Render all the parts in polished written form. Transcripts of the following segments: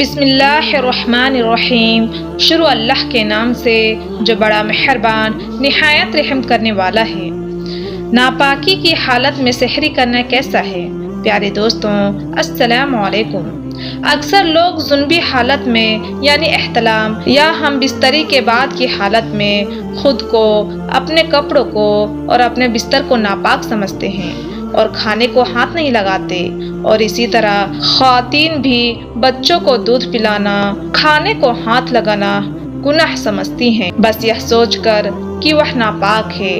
بسم اللہ الرحمن الرحیم۔ شروع اللہ کے نام سے جو بڑا مہربان نہایت رحم کرنے والا ہے۔ ناپاکی کی حالت میں سحری کرنا کیسا ہے؟ پیارے دوستوں، السلام علیکم۔ اکثر لوگ جنبی حالت میں یعنی احتلام یا ہم بستری کے بعد کی حالت میں خود کو، اپنے کپڑوں کو اور اپنے بستر کو ناپاک سمجھتے ہیں اور کھانے کو ہاتھ نہیں لگاتے، اور اسی طرح خواتین بھی بچوں کو دودھ پلانا، کھانے کو ہاتھ لگانا گناہ سمجھتی ہیں، بس یہ سوچ کر کہ وہ ناپاک ہے۔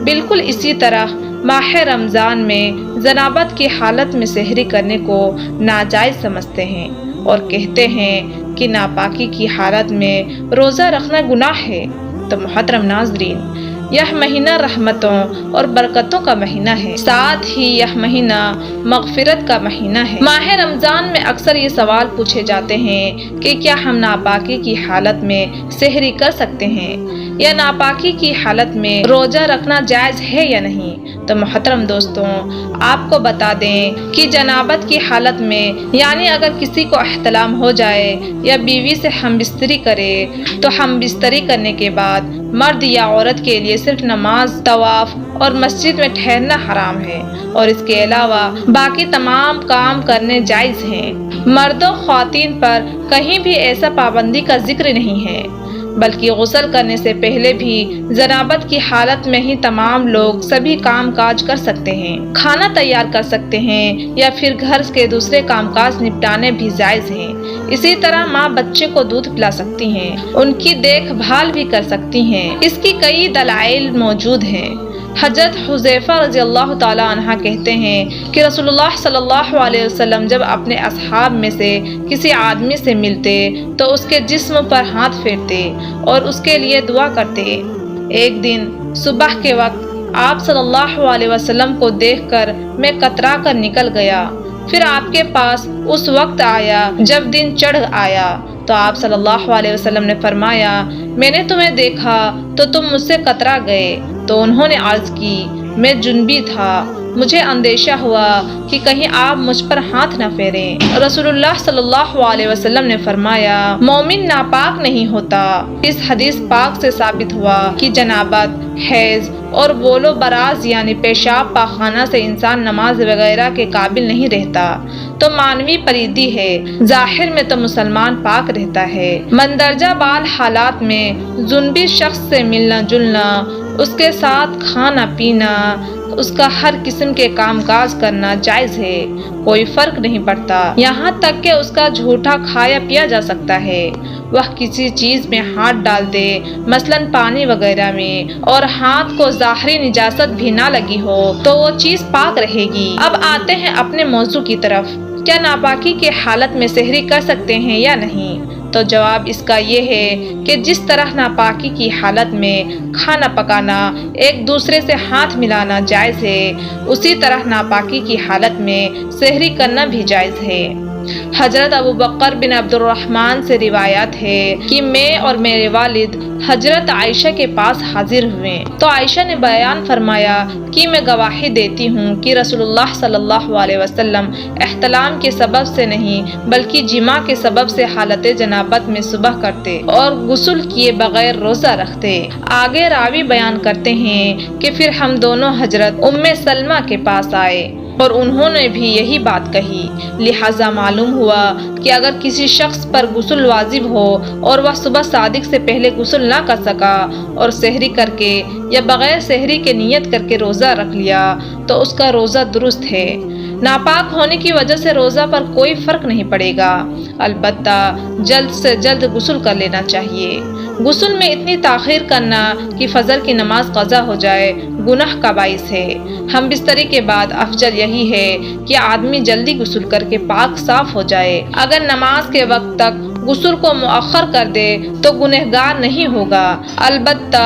بالکل اسی طرح ماہ رمضان میں جنابت کی حالت میں سحری کرنے کو ناجائز سمجھتے ہیں اور کہتے ہیں کہ ناپاکی کی حالت میں روزہ رکھنا گناہ ہے۔ تو محترم ناظرین، یہ مہینہ رحمتوں اور برکتوں کا مہینہ ہے، ساتھ ہی یہ مہینہ مغفرت کا مہینہ ہے۔ ماہ رمضان میں اکثر یہ سوال پوچھے جاتے ہیں کہ کیا ہم ناپاکی کی حالت میں سحری کر سکتے ہیں یا ناپاکی کی حالت میں روزہ رکھنا جائز ہے یا نہیں؟ تو محترم دوستوں، آپ کو بتا دیں کہ جنابت کی حالت میں یعنی اگر کسی کو احتلام ہو جائے یا بیوی سے ہم بستری کرے تو ہم بستری کرنے کے بعد مرد یا عورت کے لیے صرف نماز، طواف اور مسجد میں ٹھہرنا حرام ہے، اور اس کے علاوہ باقی تمام کام کرنے جائز ہیں۔ مرد و خواتین پر کہیں بھی ایسا پابندی کا ذکر نہیں ہے، بلکہ غسل کرنے سے پہلے بھی جنابت کی حالت میں ہی تمام لوگ سبھی کام کاج کر سکتے ہیں، کھانا تیار کر سکتے ہیں یا پھر گھر کے دوسرے کام کاج نپٹانے بھی جائز ہیں۔ اسی طرح ماں بچے کو دودھ پلا سکتی ہیں، ان کی دیکھ بھال بھی کر سکتی ہیں۔ اس کی کئی دلائل موجود ہیں۔ حضرت حذیفہ رضی اللہ تعالیٰ عنہ کہتے ہیں کہ رسول اللہ صلی اللہ علیہ وسلم جب اپنے اصحاب میں سے کسی آدمی سے ملتے تو اس کے جسم پر ہاتھ پھیرتے اور اس کے لیے دعا کرتے۔ ایک دن صبح کے وقت آپ صلی اللہ علیہ وسلم کو دیکھ کر میں کترا کر نکل گیا، پھر آپ کے پاس اس وقت آیا جب دن چڑھ آیا تو آپ صلی اللہ علیہ وسلم نے فرمایا، میں نے تمہیں دیکھا تو تم مجھ سے کترا گئے۔ تو انہوں نے عرض کی، میں جنبی تھا، مجھے اندیشہ ہوا کہ کہیں آپ مجھ پر ہاتھ نہ پھیریں۔ رسول اللہ صلی اللہ علیہ وسلم نے فرمایا، مومن ناپاک نہیں ہوتا۔ اس حدیث پاک سے ثابت ہوا کہ جنابت، حیض اور بول و براز یعنی پیشاب پاخانہ سے انسان نماز وغیرہ کے قابل نہیں رہتا تو مانوی پلیدی ہے، ظاہر میں تو مسلمان پاک رہتا ہے۔ مندرجہ بال حالات میں جنبی شخص سے ملنا جلنا، اس کے ساتھ کھانا پینا، اس کا ہر قسم کے کام کاج کرنا جائز ہے، کوئی فرق نہیں پڑتا، یہاں تک کہ اس کا جھوٹا کھایا پیا جا سکتا ہے۔ وہ کسی چیز میں ہاتھ ڈال دے، مثلاً پانی وغیرہ میں، اور ہاتھ کو ظاہری نجاست بھی نہ لگی ہو تو وہ چیز پاک رہے گی۔ اب آتے ہیں اپنے موضوع کی طرف، کیا ناپاکی کے حالت میں سحری کر سکتے ہیں یا نہیں؟ تو جواب اس کا یہ ہے کہ جس طرح ناپاکی کی حالت میں کھانا پکانا، ایک دوسرے سے ہاتھ ملانا جائز ہے، اسی طرح ناپاکی کی حالت میں سحری کرنا بھی جائز ہے۔ حضرت ابو بکر بن عبد الرحمن سے روایت ہے کہ میں اور میرے والد حضرت عائشہ کے پاس حاضر ہوئے تو عائشہ نے بیان فرمایا کہ میں گواہی دیتی ہوں کہ رسول اللہ صلی اللہ علیہ وسلم احتلام کے سبب سے نہیں بلکہ جماع کے سبب سے حالت جنابت میں صبح کرتے اور غسل کیے بغیر روزہ رکھتے۔ آگے راوی بیان کرتے ہیں کہ پھر ہم دونوں حضرت ام سلمہ کے پاس آئے اور انہوں نے بھی یہی بات کہی، لہٰذا معلوم ہوا کہ اگر کسی شخص پر غسل واجب ہو اور وہ صبح صادق سے پہلے غسل نہ کر سکا اور سحری کر کے یا بغیر سحری کے نیت کر کے روزہ رکھ لیا تو اس کا روزہ درست ہے۔ ناپاک ہونے کی وجہ سے روزہ پر کوئی فرق نہیں پڑے گا، البتہ جلد سے جلد غسل کر لینا چاہیے۔ غسل میں اتنی تاخیر کرنا کہ فجر کی نماز قضا ہو جائے گناہ کا باعث ہے۔ ہم بستری کے بعد افضل یہی ہے کہ آدمی جلدی غسل کر کے پاک صاف ہو جائے۔ اگر نماز کے وقت تک غسل کو مؤخر کر دے تو گنہگار نہیں ہوگا، البتہ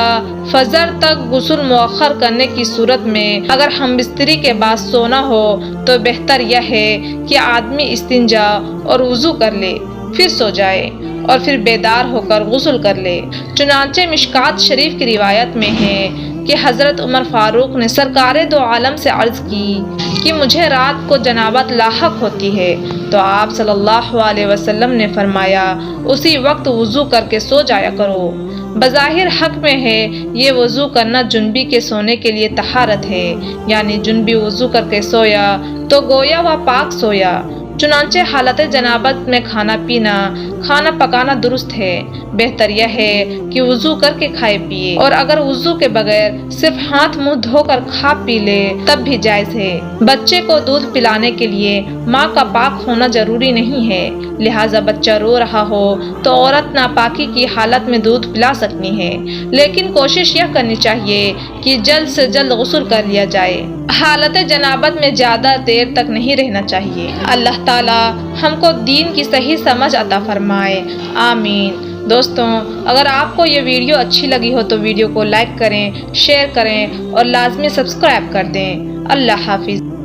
فجر تک غسل مؤخر کرنے کی صورت میں اگر ہم بستری کے بعد سونا ہو تو بہتر یہ ہے کہ آدمی استنجا اور وضو کر لے، پھر سو جائے اور پھر بیدار ہو کر غسل کر لے۔ چنانچہ مشکات شریف کی روایت میں ہے کہ حضرت عمر فاروق نے سرکار دو عالم سے عرض کی کہ مجھے رات کو جنابت لاحق ہوتی ہے، تو آپ صلی اللہ علیہ وسلم نے فرمایا اسی وقت وضو کر کے سو جایا کرو۔ بظاہر حق میں ہے یہ وضو کرنا جنبی کے سونے کے لیے طہارت ہے، یعنی جنبی وضو کر کے سویا تو گویا وہ پاک سویا۔ چنانچہ حالت جنابت میں کھانا پکانا درست ہے، بہتر یہ ہے کہ وضو کر کے کھائے پیے، اور اگر وضو کے بغیر صرف ہاتھ منہ دھو کر کھا پی لے تب بھی جائز ہے۔ بچے کو دودھ پلانے کے لیے ماں کا پاک ہونا ضروری نہیں ہے، لہٰذا بچہ رو رہا ہو تو عورت ناپاکی کی حالت میں دودھ پلا سکتی ہے، لیکن کوشش یہ کرنی چاہیے کہ جلد سے جلد غسل کر لیا جائے۔ حالت جنابت میں زیادہ دیر تک نہیں رہنا چاہیے۔ اللہ تعالی ہم کو دین کی صحیح سمجھ عطا فرمائے، آمین۔ دوستوں، اگر آپ کو یہ ویڈیو اچھی لگی ہو تو ویڈیو کو لائک کریں، شیئر کریں اور لازمی سبسکرائب کر دیں۔ اللہ حافظ۔